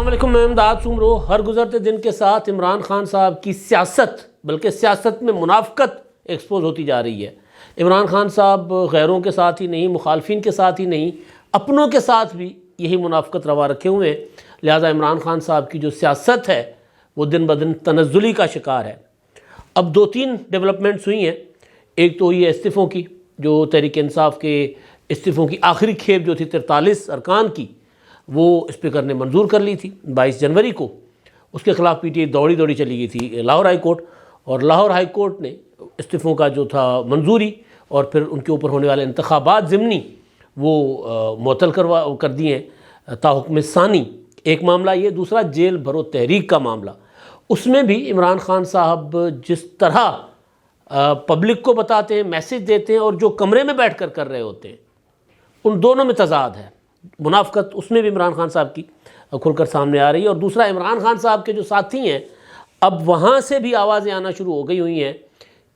السلام علیکم، میں امداد سمرو۔ ہر گزرتے دن کے ساتھ عمران خان صاحب کی سیاست، بلکہ سیاست میں منافقت ایکسپوز ہوتی جا رہی ہے۔ عمران خان صاحب غیروں کے ساتھ ہی نہیں، مخالفین کے ساتھ ہی نہیں، اپنوں کے ساتھ بھی یہی منافقت روا رکھے ہوئے ہیں۔ لہٰذا عمران خان صاحب کی جو سیاست ہے وہ دن بدن تنزلی کا شکار ہے۔ اب دو تین ڈیولپمنٹس ہوئی ہیں۔ ایک تو یہ استعفوں کی، جو تحریک انصاف کے استعفوں کی آخری کھیپ جو تھی 43 ارکان کی، وہ اسپیکر نے منظور کر لی تھی 22 جنوری کو۔ اس کے خلاف پی ٹی آئی دوڑی دوڑی چلی گئی تھی لاہور ہائی کورٹ، اور لاہور ہائی کورٹ نے استعفوں کا جو تھا منظوری اور پھر ان کے اوپر ہونے والے انتخابات ضمنی وہ معطل کر دیے ہیں تاحکم ثانی۔ ایک معاملہ یہ، دوسرا جیل بھرو تحریک کا معاملہ۔ اس میں بھی عمران خان صاحب جس طرح پبلک کو بتاتے ہیں، میسج دیتے ہیں، اور جو کمرے میں بیٹھ کر کر رہے ہوتے ہیں، ان دونوں میں تضاد ہے۔ منافقت اس میں بھی عمران خان صاحب کی کھل کر سامنے آ رہی ہے۔ اور دوسرا، عمران خان صاحب کے جو ساتھی ہیں، اب وہاں سے بھی آوازیں آنا شروع ہو گئی ہوئی ہیں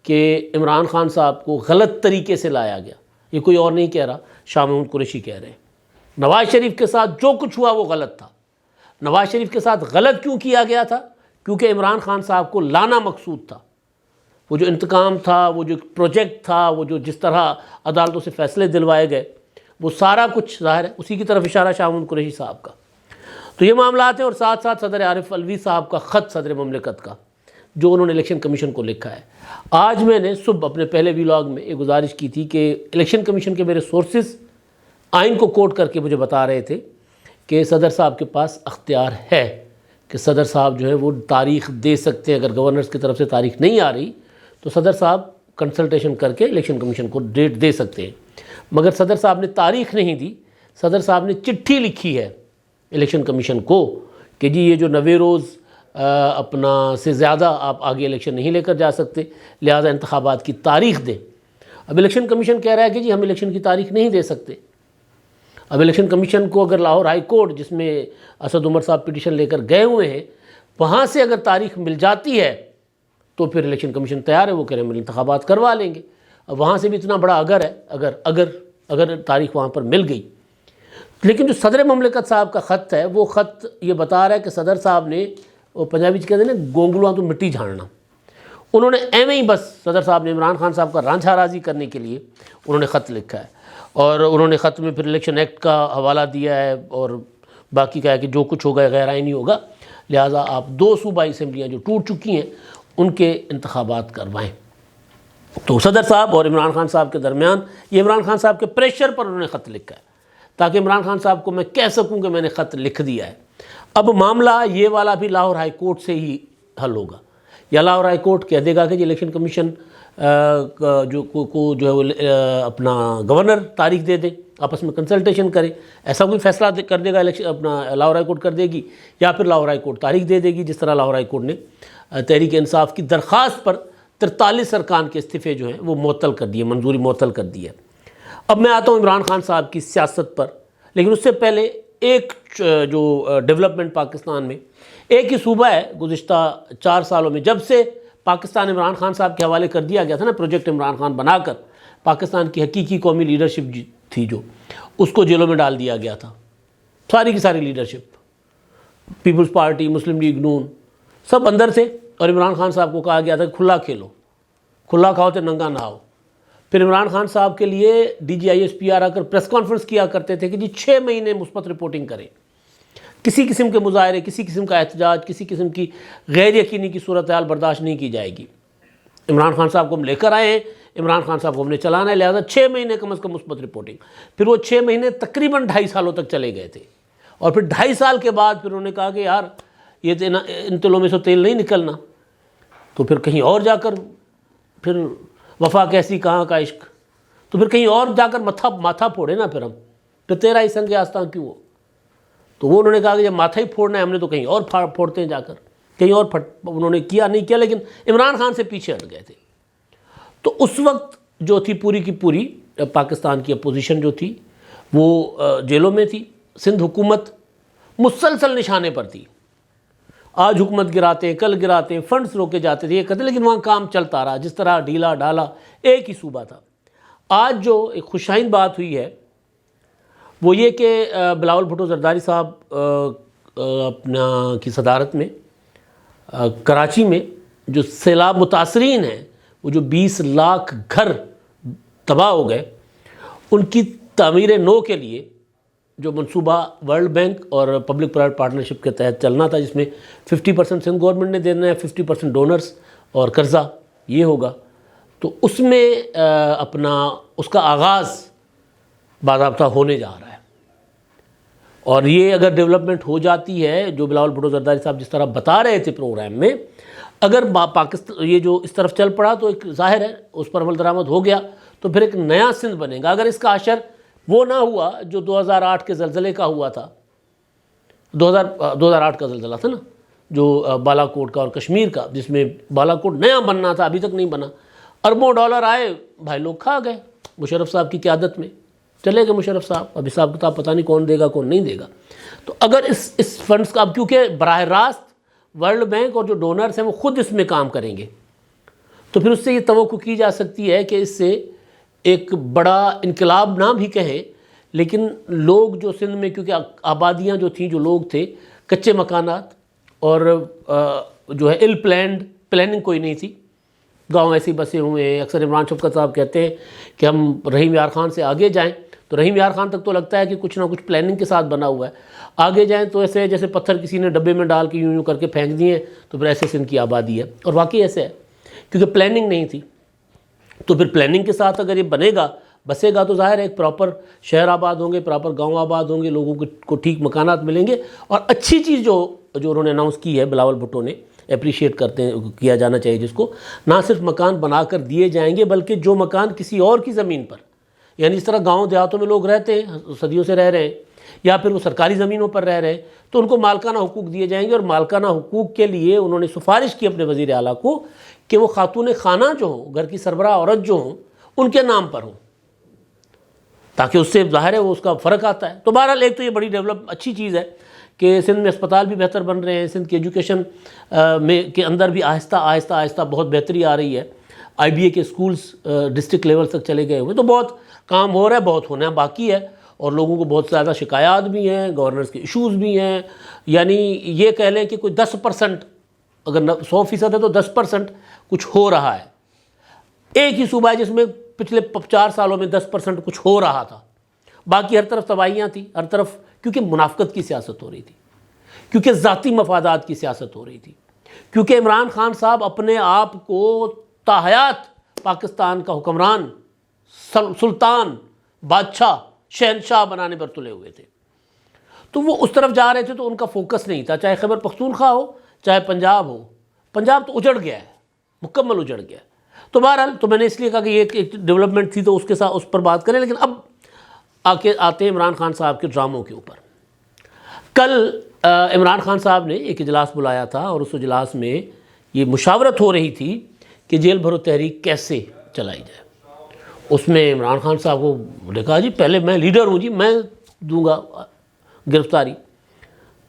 کہ عمران خان صاحب کو غلط طریقے سے لایا گیا۔ یہ کوئی اور نہیں کہہ رہا، شاہ محمود قریشی کہہ رہے ہیں۔ نواز شریف کے ساتھ جو کچھ ہوا وہ غلط تھا۔ نواز شریف کے ساتھ غلط کیوں کیا گیا تھا؟ کیونکہ عمران خان صاحب کو لانا مقصود تھا۔ وہ جو انتقام تھا، وہ جو پروجیکٹ تھا، وہ جو جس طرح عدالتوں سے فیصلے دلوائے گئے، وہ سارا کچھ ظاہر ہے اسی کی طرف اشارہ شاہ محمود قریشی صاحب کا۔ تو یہ معاملات ہیں، اور ساتھ ساتھ صدر عارف الوی صاحب کا خط صدر مملکت کا، جو انہوں نے الیکشن کمیشن کو لکھا ہے۔ آج میں نے صبح اپنے پہلے ویلاگ میں ایک گزارش کی تھی کہ الیکشن کمیشن کے میرے سورسز آئین کو کوٹ کر کے مجھے بتا رہے تھے کہ صدر صاحب کے پاس اختیار ہے کہ صدر صاحب جو ہے وہ تاریخ دے سکتے ہیں۔ اگر گورنرز کی طرف سے تاریخ نہیں آ رہی تو صدر صاحب کنسلٹیشن کر کے الیکشن کمیشن کو ڈیٹ دے سکتے ہیں۔ مگر صدر صاحب نے تاریخ نہیں دی۔ صدر صاحب نے چٹھی لکھی ہے الیکشن کمیشن کو کہ جی یہ جو 90 روز اپنا سے زیادہ آپ آگے الیکشن نہیں لے کر جا سکتے، لہٰذا انتخابات کی تاریخ دیں۔ اب الیکشن کمیشن کہہ رہا ہے کہ جی ہم الیکشن کی تاریخ نہیں دے سکتے۔ اب الیکشن کمیشن کو اگر لاہور ہائی کورٹ، جس میں اسد عمر صاحب پٹیشن لے کر گئے ہوئے ہیں، وہاں سے اگر تاریخ مل جاتی ہے تو پھر الیکشن کمیشن تیار ہے، وہ کہہ رہے ہیں ہم انتخابات کروا لیں گے۔ اب وہاں سے بھی اتنا بڑا اگر ہے، اگر تاریخ وہاں پر مل گئی۔ لیکن جو صدر مملکت صاحب کا خط ہے، وہ خط یہ بتا رہا ہے کہ صدر صاحب نے، وہ پنجابی کہتے ہیں نا، گونگلواں تو مٹی جھاڑنا، انہوں نے ایویں ہی بس صدر صاحب نے عمران خان صاحب کا رانجھا راضی کرنے کے لیے انہوں نے خط لکھا ہے، اور انہوں نے خط میں پھر الیکشن ایکٹ کا حوالہ دیا ہے، اور باقی کہا ہے کہ جو کچھ ہوگا غیر آئینی ہوگا، لہٰذا آپ 2 صوبائی اسمبلیاں جو ٹوٹ چکی ہیں ان کے انتخابات کروائیں۔ تو صدر صاحب اور عمران خان صاحب کے درمیان یہ عمران خان صاحب کے پریشر پر انہوں نے خط لکھا ہے، تاکہ عمران خان صاحب کو میں کہہ سکوں کہ میں نے خط لکھ دیا ہے۔ اب معاملہ یہ والا بھی لاہور ہائی کورٹ سے ہی حل ہوگا، یا لاہور ہائی کورٹ کہہ دے گا کہ جی الیکشن کمیشن جو ہے وہ اپنا گورنر تاریخ دے دیں، آپس میں کنسلٹیشن کرے، ایسا کوئی فیصلہ کر دے گا اپنا لاہور ہائی کورٹ کر دے گی، یا پھر لاہور ہائی کورٹ تاریخ دے دے گی، جس طرح لاہور ہائی کورٹ نے تحریک انصاف کی درخواست پر 43 ارکان کے استعفے جو ہیں وہ معطل کر دیے، منظوری معطل کر دی ہے۔ اب میں آتا ہوں عمران خان صاحب کی سیاست پر، لیکن اس سے پہلے ایک جو ڈیولپمنٹ پاکستان میں، ایک ہی صوبہ ہے گزشتہ 4 سالوں میں، جب سے پاکستان عمران خان صاحب کے حوالے کر دیا گیا تھا نا، پروجیکٹ عمران خان بنا کر پاکستان کی حقیقی قومی لیڈرشپ تھی جو، اس کو جیلوں میں ڈال دیا گیا تھا، ساری کی ساری لیڈرشپ، پیپلز پارٹی، مسلم لیگ نون، سب اندر سے، اور عمران خان صاحب کو کہا گیا تھا کہ کھلا کھیلو، کھلا کھاؤ تو ننگا نہ آؤ۔ پھر عمران خان صاحب کے لیے D G I S P R آ کر پریس کانفرنس کیا کرتے تھے کہ جی 6 مہینے مثبت رپورٹنگ کریں، کسی قسم کے مظاہرے، کسی قسم کا احتجاج، کسی قسم کی غیر یقینی کی صورتحال برداشت نہیں کی جائے گی۔ عمران خان صاحب کو ہم لے کر آئے ہیں، عمران خان صاحب کو ہم نے چلانا ہے، لہٰذا 6 مہینے کم از کم مثبت رپورٹنگ۔ پھر وہ 6 مہینے تقریباً 2.5 سالوں تک چلے گئے تھے، اور پھر 2.5 سال کے بعد پھر انہوں نے کہا کہ یار یہ ان تلوں میں سے تیل نہیں نکلنا، تو پھر کہیں اور جا کر، پھر وفا کیسی کہاں کا عشق، تو پھر کہیں اور جا کر ماتھا پھوڑے نا، پھر پھر تیرا ہی سنگ آستاں کیوں ہو؟ تو وہ انہوں نے کہا کہ جب ماتھا ہی پھوڑنا ہے ہم نے تو کہیں اور پھوڑتے ہیں جا کر، کہیں اور انہوں نے کیا نہیں کیا، لیکن عمران خان سے پیچھے ہٹ گئے تھے۔ تو اس وقت جو تھی پوری کی پوری پاکستان کی اپوزیشن جو تھی وہ جیلوں میں تھی، سندھ حکومت مسلسل نشانے پر تھی، آج حکومت گراتے ہیں، کل گراتے ہیں، فنڈز روکے جاتے تھے، یہ کہتے، لیکن وہاں کام چلتا رہا، جس طرح ڈھیلا ڈھالا ایک ہی صوبہ تھا۔ آج جو ایک خوشائند بات ہوئی ہے وہ یہ کہ بلاول بھٹو زرداری صاحب اپنا کی صدارت میں کراچی میں جو سیلاب متاثرین ہیں، وہ جو 20 لاکھ گھر تباہ ہو گئے، ان کی تعمیر نو کے لیے جو منصوبہ ورلڈ بینک اور پبلک پرائیویٹ پارٹنرشپ کے تحت چلنا تھا، جس میں 50% سندھ گورنمنٹ نے دینا ہے، 50% ڈونرز اور قرضہ یہ ہوگا، تو اس میں اپنا اس کا آغاز باضابطہ ہونے جا رہا ہے۔ اور یہ اگر ڈیولپمنٹ ہو جاتی ہے جو بلاول بھٹو زرداری صاحب جس طرح بتا رہے تھے پروگرام میں، اگر پاکستان یہ جو اس طرف چل پڑا تو ایک ظاہر ہے اس پر عمل درآمد ہو گیا تو پھر ایک نیا سندھ بنے گا۔ اگر اس کا عشر وہ نہ ہوا جو 2008 کے زلزلے کا ہوا تھا، 2008 کا زلزلہ تھا نا جو بالا کوٹ کا اور کشمیر کا، جس میں بالا کوٹ نیا بننا تھا، ابھی تک نہیں بنا، اربوں ڈالر آئے، بھائی لوگ کھا گئے مشرف صاحب کی قیادت میں، چلے گئے مشرف صاحب، اب حساب کتاب پتہ نہیں کون دے گا کون نہیں دے گا۔ تو اگر اس فنڈز کا، اب کیونکہ براہ راست ورلڈ بینک اور جو ڈونرز ہیں وہ خود اس میں کام کریں گے، تو پھر اس سے یہ توقع کی جا سکتی ہے کہ اس سے ایک بڑا انقلاب نہ بھی کہیں، لیکن لوگ جو سندھ میں، کیونکہ آبادیاں جو تھیں، جو لوگ تھے، کچے مکانات اور جو ہے ایل پلاننگ کوئی نہیں تھی، گاؤں ایسے بسے ہوئے ہیں۔ اکثر عمران شفقت صاحب کہتے ہیں کہ ہم رحیم یار خان سے آگے جائیں تو رحیم یار خان تک تو لگتا ہے کہ کچھ نہ کچھ پلاننگ کے ساتھ بنا ہوا ہے، آگے جائیں تو ایسے جیسے پتھر کسی نے ڈبے میں ڈال کے یوں کر کے پھینک دیے، تو پھر ایسے سندھ کی آبادی ہے، اور واقعی ایسے ہے کیونکہ پلاننگ نہیں تھی۔ تو پھر پلاننگ کے ساتھ اگر یہ بنے گا، بسے گا، تو ظاہر ہے ایک پراپر شہر آباد ہوں گے، پراپر گاؤں آباد ہوں گے، لوگوں کو ٹھیک مکانات ملیں گے۔ اور اچھی چیز جو انہوں نے اناؤنس کی ہے بلاول بھٹو نے، اپریشیٹ کرتے ہیں، کیا جانا چاہیے جس کو، نہ صرف مکان بنا کر دیے جائیں گے بلکہ جو مکان کسی اور کی زمین پر، یعنی اس طرح گاؤں دیہاتوں میں لوگ رہتے ہیں، صدیوں سے رہ رہے ہیں، یا پھر وہ سرکاری زمینوں پر رہ رہے ہیں، تو ان کو مالکانہ حقوق دیے جائیں گے۔ اور مالکانہ حقوق کے لیے انہوں نے سفارش کی اپنے وزیر اعلیٰ کو کہ وہ خاتون خانہ جو ہوں، گھر کی سربراہ عورت جو ہوں، ان کے نام پر ہوں، تاکہ اس سے ظاہر ہے وہ اس کا فرق آتا ہے۔ تو بہرحال ایک تو یہ بڑی اچھی چیز ہے کہ سندھ میں اسپتال بھی بہتر بن رہے ہیں، سندھ کی ایجوکیشن میں کے اندر بھی آہستہ آہستہ بہت بہتری آ رہی ہے، آئی بی اے کے اسکولز ڈسٹرکٹ لیول تک چلے گئے ہوئے، تو بہت کام ہو رہا ہے، بہت ہونا باقی ہے، اور لوگوں کو بہت زیادہ شکایات بھی ہیں، گورنرز کے ایشوز بھی ہیں۔ یعنی یہ کہہ لیں کہ کوئی 10%، اگر 100% ہے تو 10% کچھ ہو رہا ہے۔ ایک ہی صوبہ ہے جس میں پچھلے 4 سالوں میں 10% کچھ ہو رہا تھا، باقی ہر طرف تباہیاں تھیں، ہر طرف، کیونکہ منافقت کی سیاست ہو رہی تھی، کیونکہ ذاتی مفادات کی سیاست ہو رہی تھی، کیونکہ عمران خان صاحب اپنے آپ کو تاحیات پاکستان کا حکمران، سلطان، بادشاہ، شہنشاہ بنانے پر تلے ہوئے تھے، تو وہ اس طرف جا رہے تھے، تو ان کا فوکس نہیں تھا، چاہے خیبر پختونخوا ہو، چاہے پنجاب ہو۔ پنجاب تو اجڑ گیا ہے، مکمل اجڑ گیا ہے۔ تو بہرحال تو میں نے اس لیے کہا کہ یہ ایک ڈیولپمنٹ تھی تو اس کے ساتھ اس پر بات کریں، لیکن اب آتے ہیں عمران خان صاحب کے ڈراموں کے اوپر۔ کل عمران خان صاحب نے ایک اجلاس بلایا تھا، اور اس اجلاس میں یہ مشاورت ہو رہی تھی کہ جیل بھرو تحریک کیسے چلائی جائے۔ اس میں عمران خان صاحب کو نے کہا جی پہلے میں لیڈر ہوں جی، میں دوں گا گرفتاری۔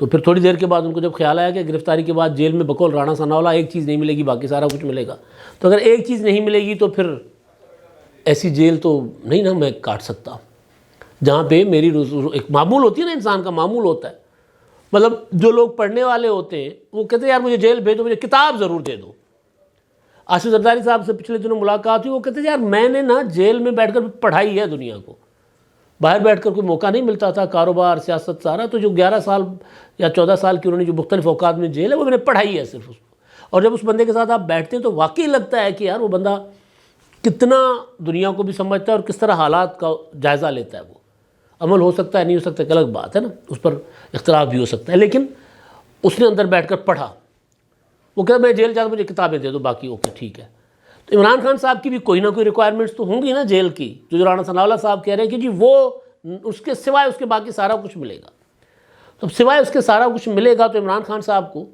تو پھر تھوڑی دیر کے بعد ان کو جب خیال آیا کہ گرفتاری کے بعد جیل میں بقول رانا ثناءاللہ ایک چیز نہیں ملے گی، باقی سارا کچھ ملے گا، تو اگر ایک چیز نہیں ملے گی تو پھر ایسی جیل تو نہیں نا میں کاٹ سکتا، جہاں پہ میری ایک معمول ہوتی ہے نا، انسان کا معمول ہوتا ہے، مطلب جو لوگ پڑھنے والے ہوتے ہیں وہ کہتے ہیں یار مجھے جیل بھیجو، مجھے کتاب ضرور دے دو۔ آصف زرداری صاحب سے پچھلے دنوں ملاقات ہوئی، وہ کہتے ہیں یار میں نے نا جیل میں بیٹھ کر پڑھائی ہے دنیا کو، باہر بیٹھ کر کوئی موقع نہیں ملتا تھا، کاروبار، سیاست، سارا، تو جو 11 سال یا 14 سال کی انہوں نے جو مختلف اوقات میں جیل ہے وہ میں نے پڑھائی ہے صرف اس کو۔ اور جب اس بندے کے ساتھ آپ بیٹھتے ہیں تو واقعی لگتا ہے کہ یار وہ بندہ کتنا دنیا کو بھی سمجھتا ہے اور کس طرح حالات کا جائزہ لیتا ہے۔ وہ عمل ہو سکتا ہے نہیں ہو سکتا ایک الگ بات ہے نا، اس پر اختلاف بھی ہو سکتا ہے، لیکن اس نے اندر بیٹھ کر پڑھا۔ وہ کہتا میں جیل جاتا مجھے کتابیں دے دو، باقی اوکے ٹھیک ہے۔ تو عمران خان صاحب کی بھی کوئی نہ کوئی ریکوائرمنٹس تو ہوں گی نا جیل کی، جو رانا ثناءاللہ صاحب کہہ رہے ہیں کہ جی وہ اس کے سوائے اس کے باقی سارا کچھ ملے گا۔ تو سوائے اس کے سارا کچھ ملے گا، تو عمران خان صاحب کو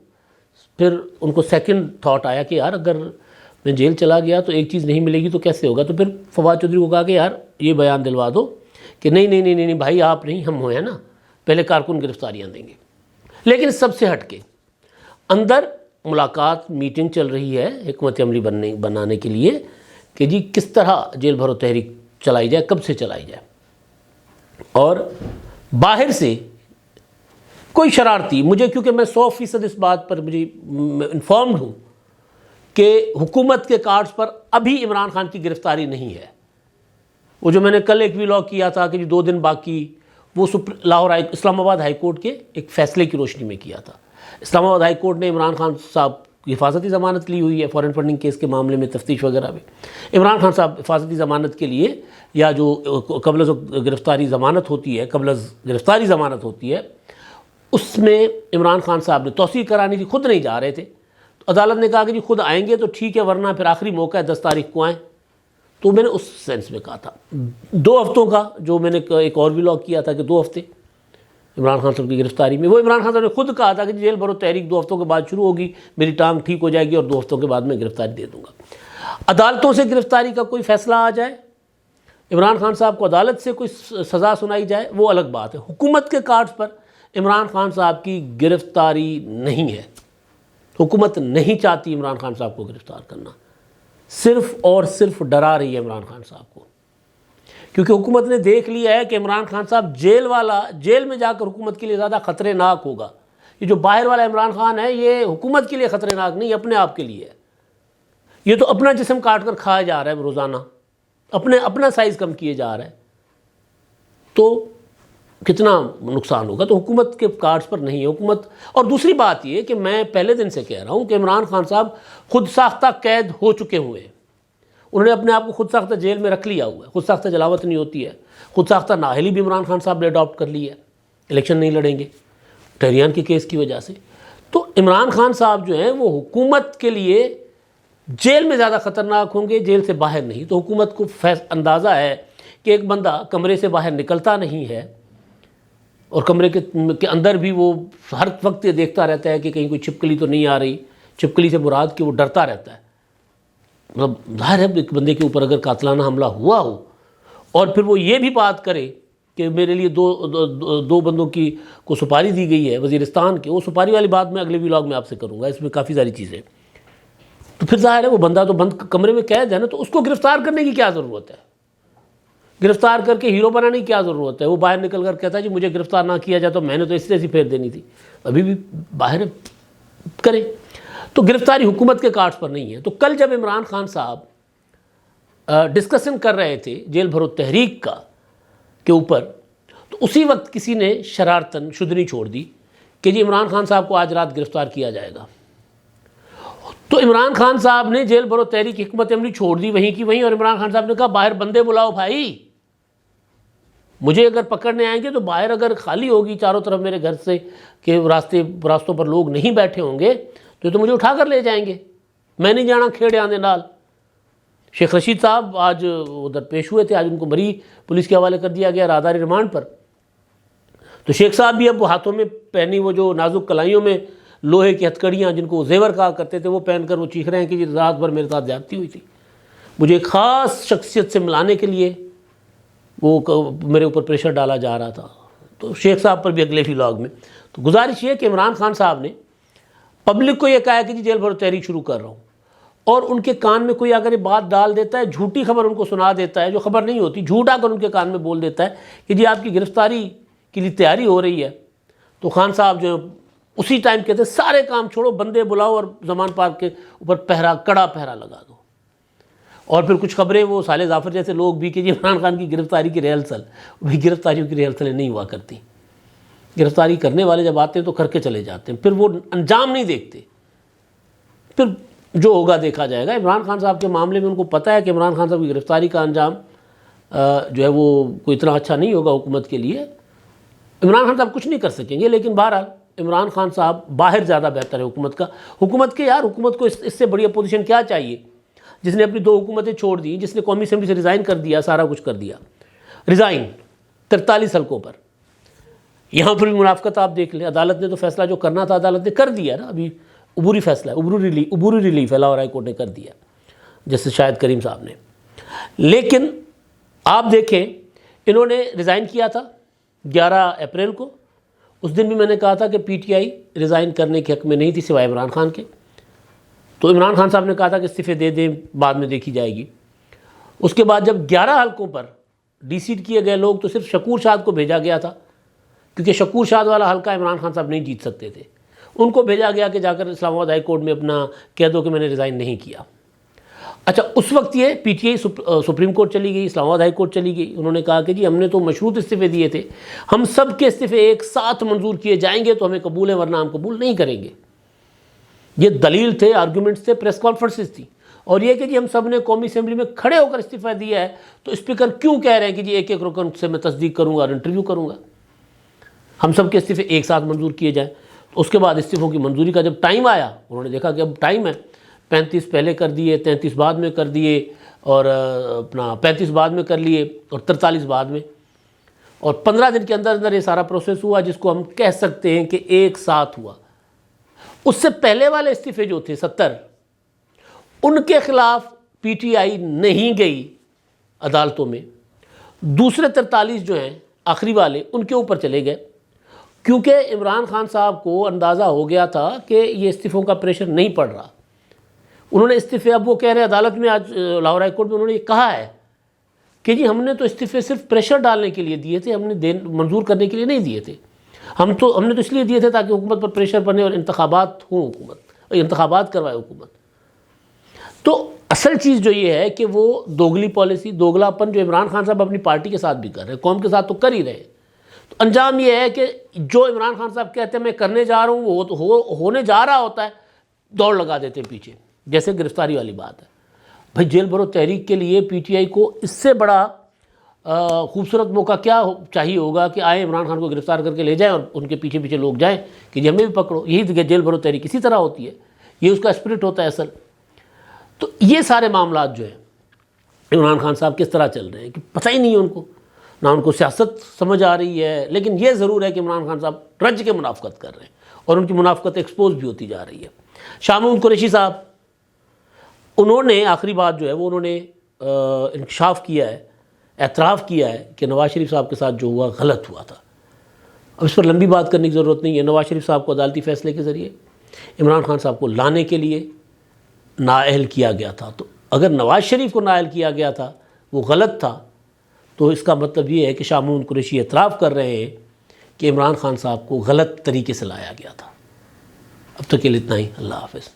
پھر ان کو سیکنڈ تھاٹ آیا کہ یار اگر میں جیل چلا گیا تو ایک چیز نہیں ملے گی تو کیسے ہوگا۔ تو پھر فواد چودھری کو کہا کہ یار یہ بیان دلوا دو کہ نہیں بھائی آپ نہیں، ہم ہوئے نا، پہلے کارکن گرفتاریاں دیں گے۔ لیکن سب سے ہٹ کے اندر ملاقات، میٹنگ چل رہی ہے حکمت عملی بنانے کے لیے کہ جی کس طرح جیل بھرو تحریک چلائی جائے، کب سے چلائی جائے، اور باہر سے کوئی شرارتی، مجھے کیونکہ میں 100% اس بات پر مجھے انفارمڈ ہوں کہ حکومت کے کارڈز پر ابھی عمران خان کی گرفتاری نہیں ہے۔ وہ جو میں نے کل ایک ویلاگ کیا تھا کہ 2 دن باقی، وہ اسلام آباد ہائی کورٹ کے ایک فیصلے کی روشنی میں کیا تھا۔ اسلام آباد ہائی کورٹ نے عمران خان صاحب کی حفاظتی ضمانت لی ہوئی ہے فارن فنڈنگ کیس کے معاملے میں، تفتیش وغیرہ میں۔ عمران خان صاحب حفاظتی ضمانت کے لیے، یا جو قبل از گرفتاری ضمانت ہوتی ہے، قبل از گرفتاری ضمانت ہوتی ہے، اس میں عمران خان صاحب نے توثیق کرانی تھی، خود نہیں جا رہے تھے۔ تو عدالت نے کہا کہ جی خود آئیں گے تو ٹھیک ہے، ورنہ پھر آخری موقع ہے 10 تاریخ کو آئیں۔ تو میں نے اس سینس میں کہا تھا 2 ہفتوں کا، جو میں نے ایک اور ویلاگ کیا تھا کہ 2 ہفتے عمران خان صاحب کی گرفتاری میں، وہ عمران خان صاحب نے خود کہا تھا کہ جیل بھرو تحریک 2 ہفتوں کے بعد شروع ہوگی، میری ٹانگ ٹھیک ہو جائے گی اور 2 ہفتوں کے بعد میں گرفتاری دے دوں گا۔ عدالتوں سے گرفتاری کا کوئی فیصلہ آ جائے، عمران خان صاحب کو عدالت سے کوئی سزا سنائی جائے، وہ الگ بات ہے۔ حکومت کے کارڈز پر عمران خان صاحب کی گرفتاری نہیں ہے، حکومت نہیں چاہتی عمران خان صاحب کو گرفتار کرنا، صرف اور صرف ڈرا رہی ہے عمران خان صاحب کو، کیونکہ حکومت نے دیکھ لیا ہے کہ عمران خان صاحب جیل میں جا کر حکومت کے لیے زیادہ خطرے ناک ہوگا۔ یہ جو باہر والا عمران خان ہے، یہ حکومت کے لیے خطرے ناک نہیں، اپنے آپ کے لیے ہے۔ یہ تو اپنا جسم کاٹ کر کھایا جا رہا ہے روزانہ، اپنا سائز کم کیے جا رہا ہے، تو کتنا نقصان ہوگا۔ تو حکومت کے کارڈز پر نہیں ہے حکومت۔ اور دوسری بات یہ کہ میں پہلے دن سے کہہ رہا ہوں کہ عمران خان صاحب خود ساختہ قید ہو چکے ہوئے ہیں، انہوں نے اپنے آپ کو خود ساختہ جیل میں رکھ لیا ہوا ہے۔ خود ساختہ جلاوط نہیں ہوتی ہے، خود ساختہ نااہلی بھی عمران خان صاحب نے اڈاپٹ کر لی ہے، الیکشن نہیں لڑیں گے ٹہریان کے کیس کی وجہ سے۔ تو عمران خان صاحب جو ہیں وہ حکومت کے لیے جیل میں زیادہ خطرناک ہوں گے، جیل سے باہر نہیں۔ تو حکومت کو اندازہ ہے کہ ایک بندہ کمرے سے باہر نکلتا نہیں ہے، اور کمرے کے اندر بھی وہ ہر وقت یہ دیکھتا رہتا ہے کہ کہیں کوئی چھپکلی تو نہیں آ رہی۔ چھپکلی سے مراد کہ وہ ڈرتا رہتا ہے۔ مطلب ظاہر ہے ایک بندے کے اوپر اگر قاتلانہ حملہ ہوا ہو، اور پھر وہ یہ بھی بات کرے کہ میرے لیے دو بندوں کو سپاری دی گئی ہے وزیرستان کے، وہ سپاری والی بات میں اگلے ویلاگ میں آپ سے کروں گا، اس میں کافی ساری چیزیں۔ تو پھر ظاہر ہے وہ بندہ تو بند کمرے میں قید ہے نا، تو اس کو گرفتار کرنے کی کیا ضرورت ہے؟ گرفتار کر کے ہیرو بنانے کی کیا ضرورت ہے؟ وہ باہر نکل کر کہتا ہے جی مجھے گرفتار نہ کیا جائے تو میں نے تو اس طرح پھیر دینی تھی، ابھی بھی باہر کریں۔ تو گرفتاری حکومت کے کارڈز پر نہیں ہے۔ تو کل جب عمران خان صاحب ڈسکشن کر رہے تھے جیل بھرو تحریک کے اوپر، تو اسی وقت کسی نے شرارتاً شدنی چھوڑ دی کہ جی عمران خان صاحب کو آج رات گرفتار کیا جائے گا۔ تو عمران خان صاحب نے جیل بھرو تحریک حکمت عملی چھوڑ دی وہیں کی وہیں، اور عمران خان صاحب نے کہا باہر بندے بلاؤ بھائی، مجھے اگر پکڑنے آئیں گے تو باہر اگر خالی ہوگی چاروں طرف میرے گھر سے کہ راستوں پر لوگ نہیں بیٹھے ہوں گے تو مجھے اٹھا کر لے جائیں گے، میں نہیں جانا کھیڑے آنے نال۔ شیخ رشید صاحب آج ادھر پیش ہوئے تھے، آج ان کو بری پولیس کے حوالے کر دیا گیا راداری ریمانڈ پر۔ تو شیخ صاحب بھی اب ہاتھوں میں پہنی وہ جو نازک کلائیوں میں لوہے کی ہتھکڑیاں جن کو زیور کہا کرتے تھے، وہ پہن کر وہ چیخ رہے ہیں کہ جی رات بھر میرے ساتھ زیادتی ہوئی تھی، مجھے ایک خاص شخصیت سے ملانے کے لیے وہ میرے اوپر پریشر ڈالا جا رہا تھا۔ تو شیخ صاحب پر بھی اگلے ولاگ میں۔ تو گزارش یہ کہ عمران خان صاحب نے پبلک کو یہ کہا ہے کہ جی جیل بھرو تحریک شروع کر رہا ہوں، اور ان کے کان میں کوئی اگر یہ بات ڈال دیتا ہے، جھوٹی خبر ان کو سنا دیتا ہے جو خبر نہیں ہوتی، جھوٹ آ کر ان کے کان میں بول دیتا ہے کہ جی آپ کی گرفتاری کے لیے تیاری ہو رہی ہے، تو خان صاحب جو اسی ٹائم کہتے ہیں سارے کام چھوڑو، بندے بلاؤ اور زمان پارک کے اوپر کڑا پہرا لگا دو۔ اور پھر کچھ خبریں وہ صالح ظافر جیسے لوگ بھی کہ جی عمران خان کی گرفتاری کی ریہرسل، بھی گرفتاریوں کی ریہرسلیں نہیں ہوا کرتی، گرفتاری کرنے والے جب آتے ہیں تو کر کے چلے جاتے ہیں، پھر وہ انجام نہیں دیکھتے، پھر جو ہوگا دیکھا جائے گا۔ عمران خان صاحب کے معاملے میں ان کو پتہ ہے کہ عمران خان صاحب کی گرفتاری کا انجام جو ہے وہ کوئی اتنا اچھا نہیں ہوگا حکومت کے لیے، عمران خان صاحب کچھ نہیں کر سکیں گے، لیکن بہرحال عمران خان صاحب باہر زیادہ بہتر ہے حکومت کے یار حکومت کو اس سے بڑی اپوزیشن کیا چاہیے، جس نے اپنی 2 حکومتیں چھوڑ دی، جس نے قومی اسمبلی سے ریزائن کر دیا، سارا کچھ کر دیا، ریزائن 43 حلقوں پر۔ یہاں پر بھی منافقت آپ دیکھ لیں، عدالت نے تو فیصلہ جو کرنا تھا عدالت نے کر دیا نا، ابھی عبوری فیصلہ ہے، عبوری ریلیف ہے، لاہور ہائی کورٹ نے کر دیا جسٹس شاہد کریم صاحب نے۔ لیکن آپ دیکھیں انہوں نے ریزائن کیا تھا 11 اپریل کو، اس دن بھی میں نے کہا تھا کہ پی ٹی آئی ریزائن کرنے کے حق میں نہیں تھی سوائے عمران خان کے، تو عمران خان صاحب نے کہا تھا کہ استعفے دے دیں، بعد میں دیکھی جائے گی۔ اس کے بعد جب 11 حلقوں پر ڈی سیٹ کیے گئے لوگ، تو صرف شکور شاہد کو بھیجا گیا تھا کیونکہ شکور شاد والا حلقہ عمران خان صاحب نہیں جیت سکتے تھے. ان کو بھیجا گیا کہ جا کر اسلام آباد ہائی کورٹ میں اپنا کہہ دو کہ میں نے ریزائن نہیں کیا. اچھا اس وقت یہ P T I supreme court چلی گئی, اسلام آباد ہائی کورٹ چلی گئی. انہوں نے کہا کہ جی ہم نے تو مشروط استعفے دیے تھے, ہم سب کے استعفے ایک ساتھ منظور کیے جائیں گے تو ہمیں قبول ہے, ورنہ ہم قبول نہیں کریں گے. یہ دلیل تھے, آرگومنٹس تھے, پریس کانفرنسز تھی. اور یہ کہ جی ہم سب نے قومی اسمبلی میں کھڑے ہو کر استعفیٰ دیا ہے تو اسپیکر کیوں کہہ رہے ہیں کہ جی ایک ایک رکن سے میں تصدیق کروں گا اور انٹرویو کروں گا. ہم سب کے استعفے ایک ساتھ منظور کیے جائیں. اس کے بعد استعفوں کی منظوری کا جب ٹائم آیا, انہوں نے دیکھا کہ اب ٹائم ہے, 35 پہلے کر دیے, 33 بعد میں کر دیے, اور اپنا 35 بعد میں کر لیے, اور 43 بعد میں, اور 15 دن کے اندر اندر یہ سارا پروسیس ہوا, جس کو ہم کہہ سکتے ہیں کہ ایک ساتھ ہوا. اس سے پہلے والے استعفے جو تھے 70, ان کے خلاف پی ٹی آئی نہیں گئی عدالتوں میں. دوسرے 43 جو ہیں آخری والے, ان کے اوپر چلے گئے, کیونکہ عمران خان صاحب کو اندازہ ہو گیا تھا کہ یہ استعفوں کا پریشر نہیں پڑ رہا. انہوں نے استعفے, اب وہ کہہ رہے ہیں عدالت میں, آج لاہور ہائی کورٹ میں انہوں نے یہ کہا ہے کہ جی ہم نے تو استعفے صرف پریشر ڈالنے کے لیے دیے تھے, ہم نے منظور کرنے کے لیے نہیں دیے تھے. ہم نے تو اس لیے دیے تھے تاکہ حکومت پر پریشر بنے اور انتخابات ہوں, انتخابات کروائے حکومت. تو اصل چیز جو یہ ہے کہ وہ دوگلی پالیسی, دوگلا پن جو عمران خان صاحب اپنی پارٹی کے ساتھ بھی کر رہے ہیں, قوم کے ساتھ تو کر ہی رہے. تو انجام یہ ہے کہ جو عمران خان صاحب کہتے ہیں میں کرنے جا رہا ہوں, وہ تو ہونے جا رہا ہوتا ہے, دوڑ لگا دیتے ہیں پیچھے. جیسے گرفتاری والی بات ہے بھائی, جیل بھرو تحریک کے لیے پی ٹی آئی کو اس سے بڑا خوبصورت موقع کیا چاہیے ہوگا کہ آئے عمران خان کو گرفتار کر کے لے جائیں اور ان کے پیچھے پیچھے لوگ جائیں کہ جی ہمیں بھی پکڑو. یہی جیل بھرو تحریک اسی طرح ہوتی ہے, یہ اس کا اسپرٹ ہوتا ہے اصل. تو یہ سارے معاملات جو ہیں عمران خان صاحب کس طرح چل رہے ہیں کہ پتہ ہی نہیں ہے ان کو, نہ ان کو سیاست سمجھ آ رہی ہے. لیکن یہ ضرور ہے کہ عمران خان صاحب رج کے منافقت کر رہے ہیں, اور ان کی منافقت ایکسپوز بھی ہوتی جا رہی ہے. شاہ محمود قریشی صاحب, انہوں نے آخری بات جو ہے وہ انہوں نے انکشاف کیا ہے, اعتراف کیا ہے کہ نواز شریف صاحب کے ساتھ جو ہوا غلط ہوا تھا. اب اس پر لمبی بات کرنے کی ضرورت نہیں ہے. نواز شریف صاحب کو عدالتی فیصلے کے ذریعے عمران خان صاحب کو لانے کے لیے نااہل کیا گیا تھا. تو اگر نواز شریف کو نااہل کیا گیا تھا, وہ غلط تھا, تو اس کا مطلب یہ ہے کہ شاہ محمود قریشی اعتراف کر رہے ہیں کہ عمران خان صاحب کو غلط طریقے سے لایا گیا تھا. اب تک کے لیے اتنا ہی. اللہ حافظ.